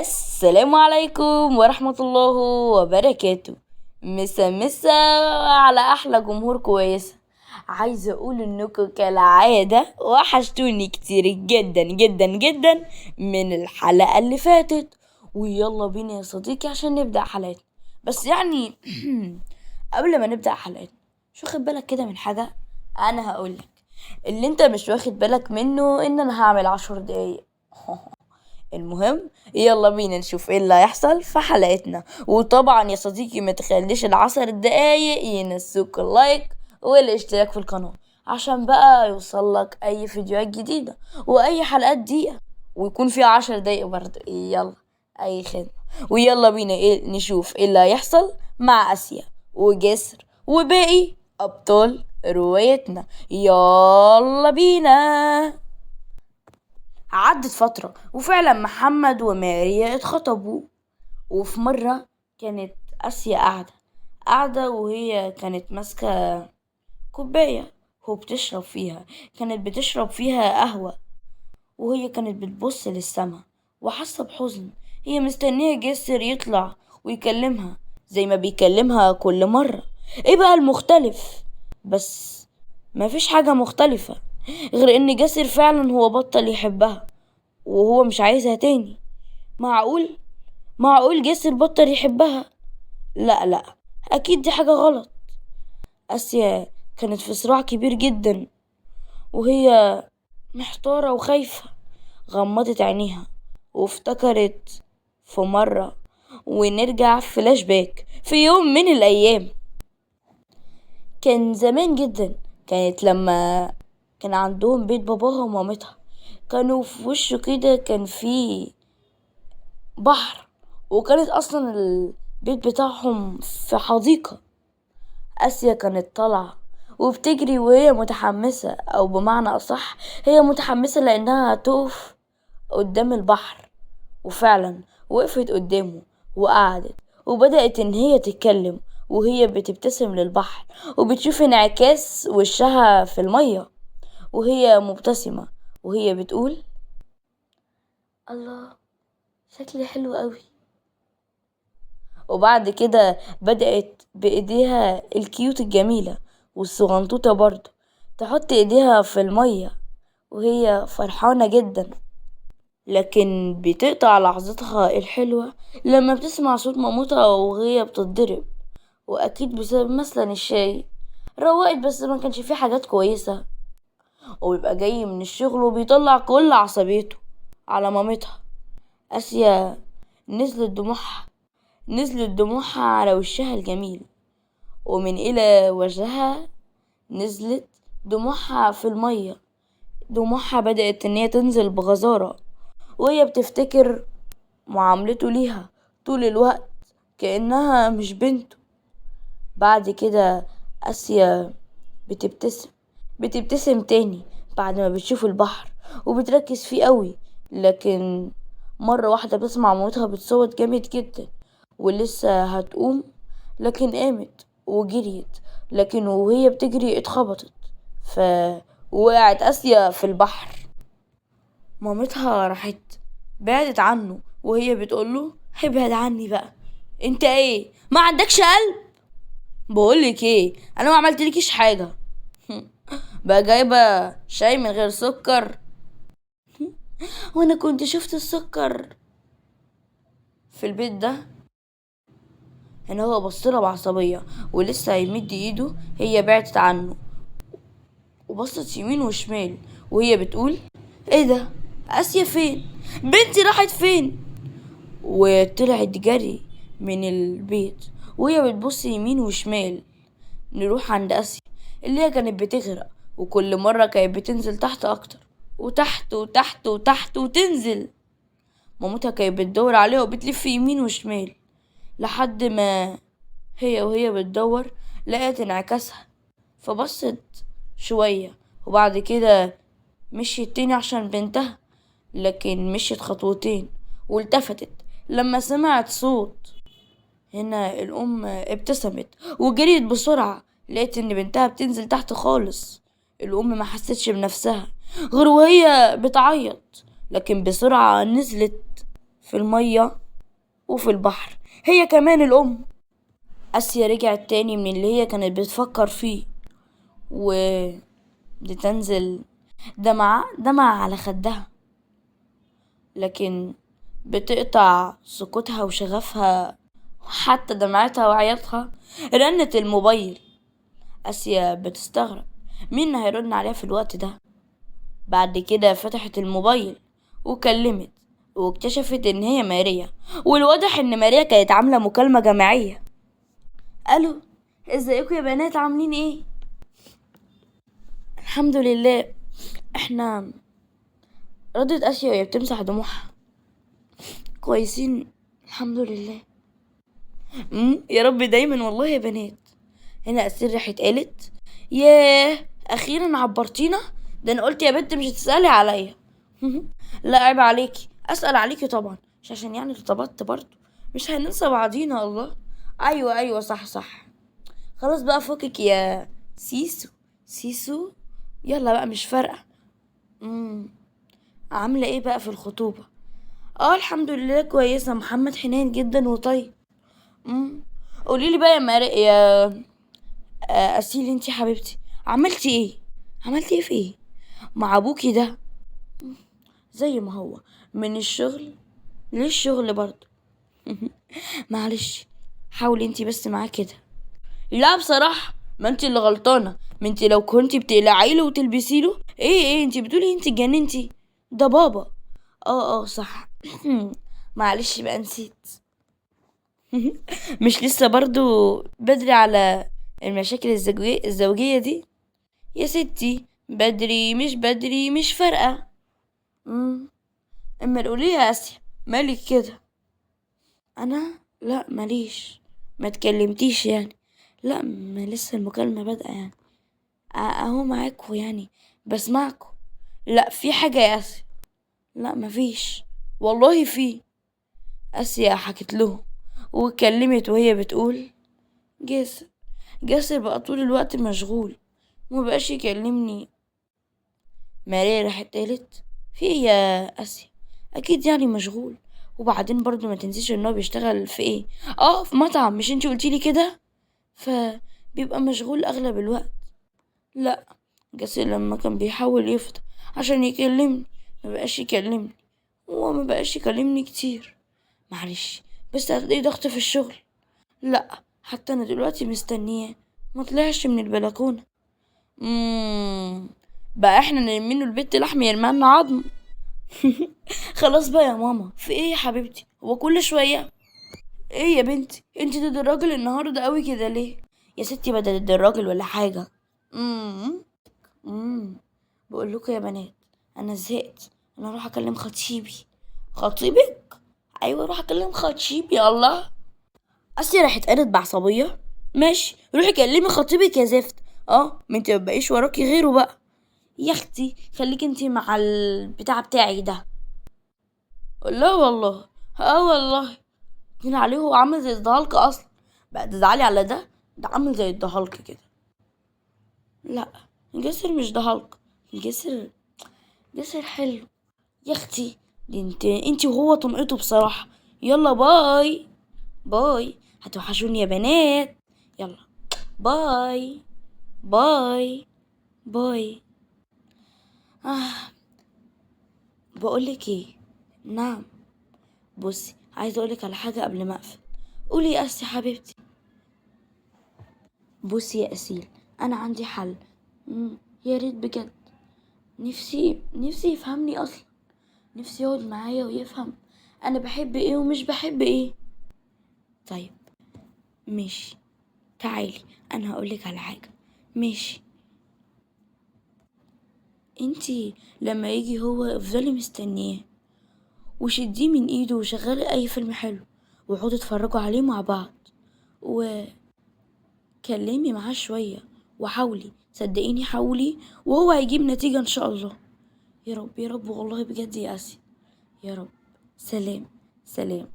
السلام عليكم ورحمة الله وبركاته. مسا على أحلى جمهور كويسة. عايزة أقول إنكم كالعادة وحشتوني كتير جدا جدا جدا من الحلقة اللي فاتت. ويلا بينا يا صديقي عشان نبدأ حلقتنا. بس يعني قبل ما نبدأ حلقتنا، شو خد بالك كده من حاجة؟ أنا هقولك اللي انت مش واخد بالك منه ان انا هعمل 10 دقايق. المهم، يلا بينا نشوف ايه اللي هيحصل في حلقتنا. وطبعا يا صديقي ما تخليش ال10 دقايق ينسوك اللايك والاشتراك في القناة عشان بقى يوصلك اي فيديوهات جديدة واي حلقات دقيقة، ويكون فيها 10 دقايق برضه. يلا، اي خدمة. ويلا بينا نشوف ايه اللي هيحصل مع اسيا وجسر وباقي ابطال روايتنا. يلا بينا. عدت فترة وفعلا محمد وماريا اتخطبوا. وفي مرة كانت آسيا قاعدة وهي كانت ماسكة كوباية وبتشرب فيها. كانت بتشرب فيها قهوة، وهي كانت بتبص للسما وحاسة بحزن. هي مستنية جسر يطلع ويكلمها زي ما بيكلمها كل مرة. ايه بقى المختلف؟ بس مفيش حاجة مختلفة غير ان جاسر فعلا هو بطل يحبها وهو مش عايزها تاني. معقول؟ معقول جاسر بطل يحبها؟ لا لا، اكيد دي حاجة غلط. اسيا كانت في صراع كبير جدا وهي محتارة وخايفة. غمضت عينيها وافتكرت في مرة. ونرجع فلاش باك في يوم من الأيام، كان زمان جدا. كانت لما كان عندهم بيت باباها ومامتها، كانوا في وشه كده كان فيه بحر. وكانت أصلا البيت بتاعهم في حديقة. آسيا كانت طالعة وبتجري وهي متحمسة، أو بمعنى أصح هي متحمسة لأنها هتقف قدام البحر. وفعلا وقفت قدامه وقعدت وبدأت إن هي تتكلم وهي بتبتسم للبحر وبتشوف انعكاس وشها في المية وهي مبتسمة وهي بتقول: الله، شكلي حلو قوي. وبعد كده بدأت بإيديها الكيوت الجميلة والصغنطوطة برضه تحط إيديها في المية وهي فرحانة جدا. لكن بتقطع لحظتها الحلوة لما بتسمع صوت مامتها وهي بتتضرب، وأكيد بسبب مثلا الشاي. روقت بس ما كانش فيه حاجات كويسة، وبيبقى جاي من الشغل وبيطلع كل عصبيته على مامتها. آسيا نزلت دموعها نزلت دموعها على وشها الجميل، ومن إلى وجهها نزلت دموعها في المية. دموعها بدأت إن هي تنزل بغزارة وهي بتفتكر معاملته ليها طول الوقت كأنها مش بنته. بعد كده آسيا بتبتسم بتبتسم تاني بعد ما بتشوف البحر وبتركز فيه قوي. لكن مرة واحدة بتسمع مامتها بتصوت جامد جدا ولسه هتقوم، لكن قامت وجريت. لكن وهي بتجري اتخبطت فوقعت آسيا في البحر. مامتها راحت بعدت عنه وهي بتقوله: ابعد عني بقى، انت ايه ما عندكش قلب؟ بقولك ايه، انا ما عملتلكيش حاجة. بقى جايبة شاي من غير سكر؟ وانا كنت شفت السكر في البيت ده. هنا هو بصلها بعصبية ولسه هيمد ايده، هي بعدت عنه وبصت يمين وشمال وهي بتقول: ايه ده؟ اسيا فين؟ بنتي راحت فين؟ وطلعت جري من البيت وهي بتبص يمين وشمال. نروح عند آسيا اللي هي كانت بتغرق، وكل مرة كانت بتنزل تحت أكتر وتحت وتحت وتحت وتنزل. مامتها كانت بتدور عليها وبتلف يمين وشمال لحد ما وهي بتدور لقت انعكاسها، فبصت شوية وبعد كده مشيت تاني عشان بنتها. لكن مشيت خطوتين والتفتت لما سمعت صوت. هنا الأم ابتسمت وجريت بسرعة، لقيت إن بنتها بتنزل تحت خالص. الأم ما حستش بنفسها غير وهي بتعيط، لكن بسرعة نزلت في المية وفي البحر، هي كمان الأم. آسيا رجعت تاني من اللي هي كانت بتفكر فيه، وبتنزل دمع على خدها، لكن بتقطع سكوتها وشغفها حتى دمعتها وعياطها رنت الموبايل. آسيا بتستغرب مين هيرن عليها في الوقت ده. بعد كده فتحت الموبايل وكلمت، واكتشفت ان هي ماريا، والواضح ان ماريا كانت عاملة مكالمة جماعية. الو، ازيكم يا بنات، عاملين ايه؟ الحمد لله. احنا ردت آسيا وهي بتمسح دموعها. كويسين الحمد لله. يا رب دايما والله يا بنات. هنا أسير راحت قالت ياه اخيرا عبرتينا، ده انا قلت يا بنت مش هتسألي عليا. لا عيب عليكي، اسأل عليكي طبعا، مش عشان يعني ارتبطت برضو، مش هننسى بعضينا الله. ايوه صح صح. خلاص بقى فكك يا سيسو. سيسو يلا بقى مش فارقة. عاملة ايه بقى في الخطوبة؟ الحمد لله كويسة، محمد حنين جدا وطيب. قوليلي بقى يا يا أسيل، انتي حبيبتي عملتي ايه؟ عملتي ايه في ايه مع ابوكي ده؟ زي ما هو، من الشغل للشغل برضه. معلش، حاولي انتي بس معاه كده. لا بصراحة ما انتي اللي غلطانة، ما انتي لو كنتي بتقلعيله وتلبسيله ايه انتي بتقولي انتي اتجننتي، ده بابا. اه صح. معلش بقى نسيت. مش لسه برضو بدري على المشاكل الزوجية دي يا ستي؟ بدري مش بدري مش فارقة. اما قولي يا اسيا، مالك كده؟ انا لا ماليش، ما تكلمتيش يعني. لا ما لسه المكالمة بادئة يعني، اهو معاكوا يعني بسمعكوا. لا في حاجة يا اسيا؟ لا مفيش والله. في اسيا حكت له واتكلمت وهي بتقول جاسر. جاسر بقى طول الوقت مشغول ومبقاش يكلمني. ماريا راحت قالت في ايه يا اسيا؟ اكيد يعني مشغول، وبعدين برضو ما تنسيش ان هو بيشتغل في ايه، في مطعم، مش انتي قلتيلي كده؟ فبيبقى مشغول اغلب الوقت. لا جاسر لما كان بيحاول يفضى عشان يكلمني مبقاش يكلمني، هو مبقاش يكلمني كتير. معلش بس هتلاقيه ضغط في الشغل. لا حتى انا دلوقتي مستنياه ما طلعش من البلكونه. بقى احنا نرمينه البيت لحم يرمانا عظم. خلاص بقى يا ماما، في ايه يا حبيبتي؟ هو كل شويه ايه يا بنتي؟ انت ضد الراجل النهارده قوي كده ليه؟ يا ستي بدل ضد الراجل ولا حاجه. امم امم بقول لكم يا بنات، انا زهقت، انا اروح اكلم خطيبي. خطيبك؟ ايوه اروح اكلم خطيبي. الله. اصلي راحت قالت بعصبيه ماشي روحي كلمي خطيبك يا زفت. ما انت مبقيش وراكي غيره بقى. يا اختي خليك انت مع البتاع بتاعي ده. لا والله. والله هنا عليه، هو عامل زي الدهالك اصلا، بقى تزعلي على ده؟ ده عامل زي الدهالك كده. لا جسر مش دهالك، جسر جسر حلو. يا اختي دي انت وهو طمقته بصراحة. يلا باي. باي، هتوحشوني يا بنات. يلا باي باي باي. آه. بقولك ايه؟ نعم. بصي عايزة اقولك على حاجة قبل ما اقفل. قولي يا اسي حبيبتي. بصي يا اسيل، انا عندي حل. يا ريت بجد، نفسي يفهمني اصلا، نفسي يقعد معايا ويفهم انا بحب ايه ومش بحب ايه. طيب ماشي، تعالي انا هقولك على حاجة. ماشي، انتي لما يجي هو افضلي مستنياه وشديه من ايده وشغلي اي فيلم حلو وقعدوا اتفرجوا عليه مع بعض، وكلمي معاه شوية وحاولي، صدقيني حاولي وهو هيجيب نتيجة ان شاء الله. يا رب يا رب والله بجد يا اسي. يا رب. سلام. سلام.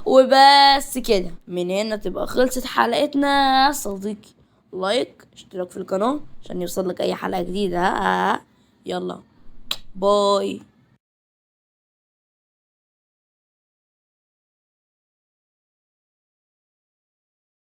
وبس كده من هنا تبقى خلصت حلقتنا يا صديقي. لايك اشتراك في القناة عشان يوصلك اي حلقة جديدة. يلا باي.